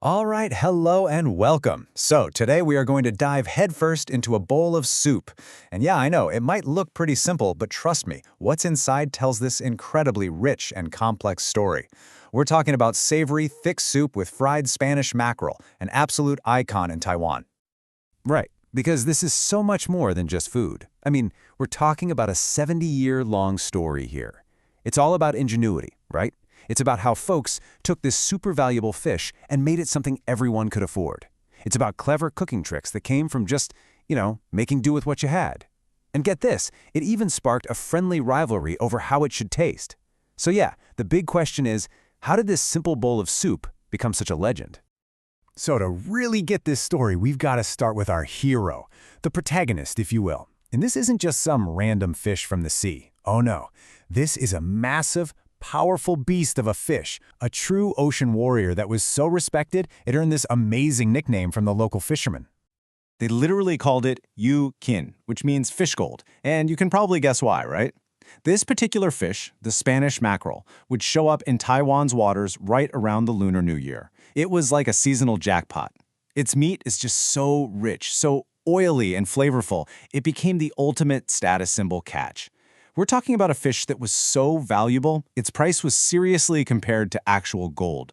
All right, hello and welcome. So today we are going to dive headfirst into a bowl of soup. And yeah, I know, it might look pretty simple, but trust me, what's inside tells this incredibly rich and complex story. We're talking about savory, thick soup with fried Spanish mackerel, an absolute icon in Taiwan. Right, because this is so much more than just food. I mean, we're talking about a 70-year-long story here. It's all about ingenuity, right? It's about how folks took this super valuable fish and made it something everyone could afford. It's about clever cooking tricks that came from just, making do with what you had. And get this, it even sparked a friendly rivalry over how it should taste. So yeah, the big question is, how did this simple bowl of soup become such a legend? So to really get this story, we've got to start with our hero, the protagonist, if you will. And this isn't just some random fish from the sea. Oh no, this is a massive, powerful beast of a fish, a true ocean warrior that was so respected it earned this amazing nickname from the local fishermen. They literally called it yu kin, which means fish gold, and you can probably guess why, right? This particular fish, the Spanish mackerel, would show up in Taiwan's waters right around the Lunar New Year. It was like a seasonal jackpot. Its meat is just so rich, so oily and flavorful, it became the ultimate status symbol catch. We're talking about a fish that was so valuable, its price was seriously compared to actual gold.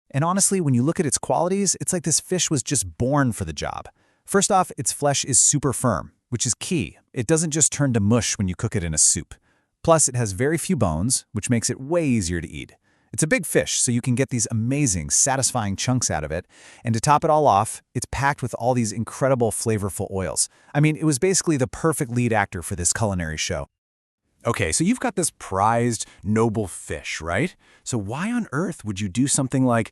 And honestly, when you look at its qualities, it's like this fish was just born for the job. First off, its flesh is super firm, which is key. It doesn't just turn to mush when you cook it in a soup. Plus, it has very few bones, which makes it way easier to eat. It's a big fish, so you can get these amazing, satisfying chunks out of it. And to top it all off, it's packed with all these incredible, flavorful oils. I mean, it was basically the perfect lead actor for this culinary show. Okay, so you've got this prized, noble fish, right? So why on earth would you do something like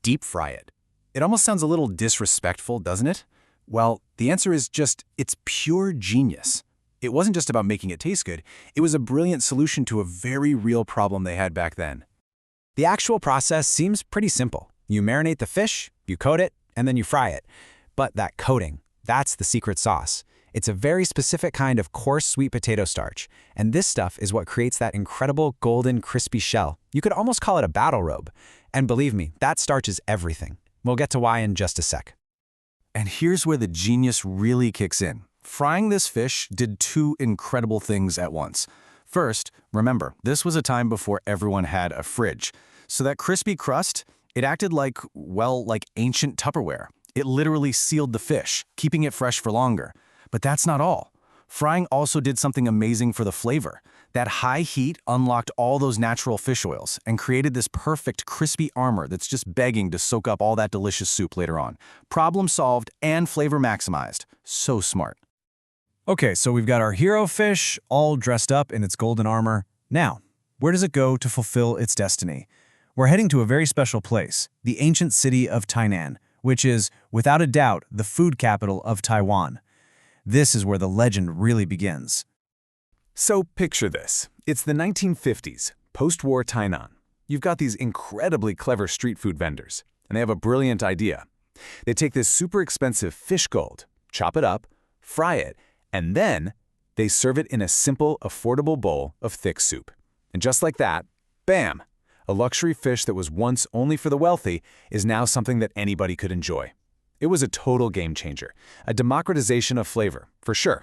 deep fry it? It almost sounds a little disrespectful, doesn't it? Well, the answer is just, it's pure genius. It wasn't just about making it taste good, it was a brilliant solution to a very real problem they had back then. The actual process seems pretty simple. You marinate the fish, you coat it, and then you fry it. But that coating, that's the secret sauce. It's a very specific kind of coarse sweet potato starch, and this stuff is what creates that incredible golden crispy shell. You could almost call it a battle robe. And believe me, that starch is everything. We'll get to why in just a sec. And here's where the genius really kicks in. Frying this fish did two incredible things at once. First, remember, this was a time before everyone had a fridge. So that crispy crust, it acted like ancient Tupperware. It literally sealed the fish, keeping it fresh for longer. But that's not all. Frying also did something amazing for the flavor. That high heat unlocked all those natural fish oils and created this perfect crispy armor that's just begging to soak up all that delicious soup later on. Problem solved and flavor maximized. So smart. Okay, so we've got our hero fish all dressed up in its golden armor. Now, where does it go to fulfill its destiny? We're heading to a very special place, the ancient city of Tainan, which is, without a doubt, the food capital of Taiwan. This is where the legend really begins. So picture this. It's the 1950s, post-war Tainan. You've got these incredibly clever street food vendors, and they have a brilliant idea. They take this super expensive fish gold, chop it up, fry it, and then they serve it in a simple, affordable bowl of thick soup. And just like that, bam! A luxury fish that was once only for the wealthy is now something that anybody could enjoy. It was a total game changer, a democratization of flavor, for sure.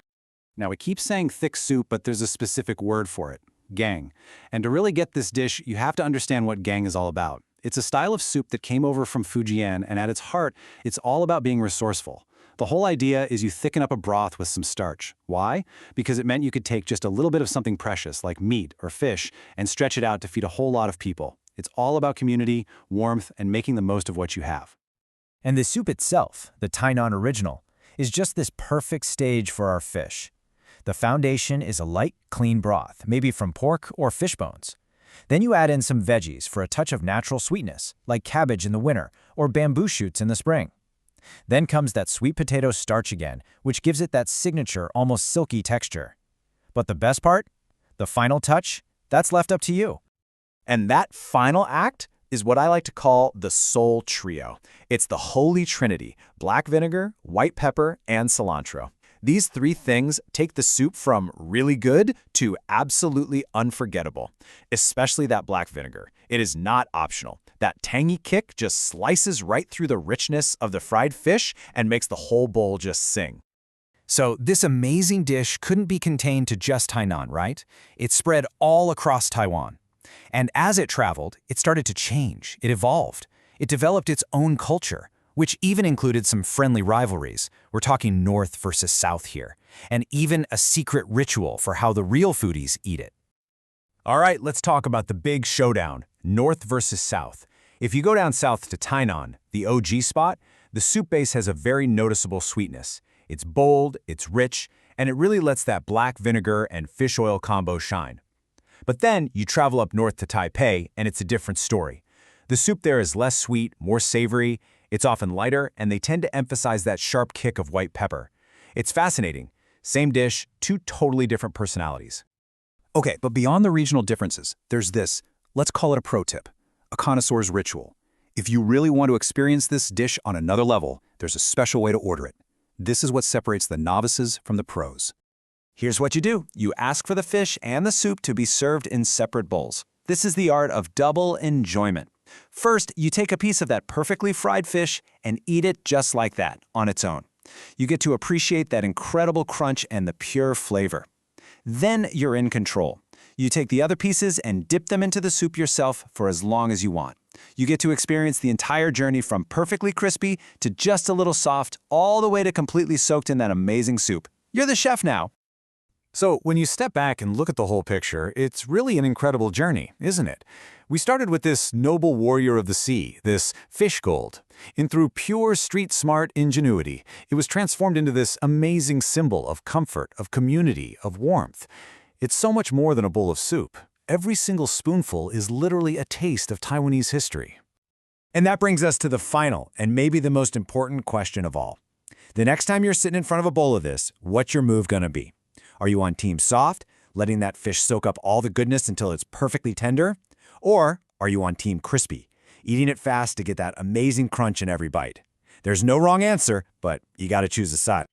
Now, we keep saying thick soup, but there's a specific word for it, gang. And to really get this dish, you have to understand what gang is all about. It's a style of soup that came over from Fujian, and at its heart, it's all about being resourceful. The whole idea is you thicken up a broth with some starch. Why? Because it meant you could take just a little bit of something precious, like meat or fish, and stretch it out to feed a whole lot of people. It's all about community, warmth, and making the most of what you have. And the soup itself, the Tainan original, is just this perfect stage for our fish. The foundation is a light, clean broth, maybe from pork or fish bones. Then you add in some veggies for a touch of natural sweetness, like cabbage in the winter or bamboo shoots in the spring. Then comes that sweet potato starch again, which gives it that signature, almost silky texture. But the best part? The final touch? That's left up to you. And that final act is what I like to call the soul trio. It's the holy trinity: black vinegar, white pepper, and cilantro. These three things take the soup from really good to absolutely unforgettable, especially that black vinegar. It is not optional. That tangy kick just slices right through the richness of the fried fish and makes the whole bowl just sing. So this amazing dish couldn't be contained to just Hainan, right? It spread all across Taiwan. And as it traveled, it started to change. It evolved. It developed its own culture, which even included some friendly rivalries. We're talking North versus South here, and even a secret ritual for how the real foodies eat it. All right, let's talk about the big showdown, North versus South. If you go down south to Tainan, the OG spot, the soup base has a very noticeable sweetness. It's bold, it's rich, and it really lets that black vinegar and fish oil combo shine. But then you travel up north to Taipei, and it's a different story. The soup there is less sweet, more savory, it's often lighter, and they tend to emphasize that sharp kick of white pepper. It's fascinating. Same dish, two totally different personalities. Okay, but beyond the regional differences, there's this, let's call it a pro tip, a connoisseur's ritual. If you really want to experience this dish on another level, there's a special way to order it. This is what separates the novices from the pros. Here's what you do. You ask for the fish and the soup to be served in separate bowls. This is the art of double enjoyment. First, you take a piece of that perfectly fried fish and eat it just like that, on its own. You get to appreciate that incredible crunch and the pure flavor. Then you're in control. You take the other pieces and dip them into the soup yourself for as long as you want. You get to experience the entire journey from perfectly crispy to just a little soft, all the way to completely soaked in that amazing soup. You're the chef now. So when you step back and look at the whole picture, it's really an incredible journey, isn't it? We started with this noble warrior of the sea, this fish gold. And through pure street-smart ingenuity, it was transformed into this amazing symbol of comfort, of community, of warmth. It's so much more than a bowl of soup. Every single spoonful is literally a taste of Taiwanese history. And that brings us to the final and maybe the most important question of all. The next time you're sitting in front of a bowl of this, what's your move gonna be? Are you on team soft, letting that fish soak up all the goodness until it's perfectly tender? Or are you on team crispy, eating it fast to get that amazing crunch in every bite? There's no wrong answer, but you gotta choose a side.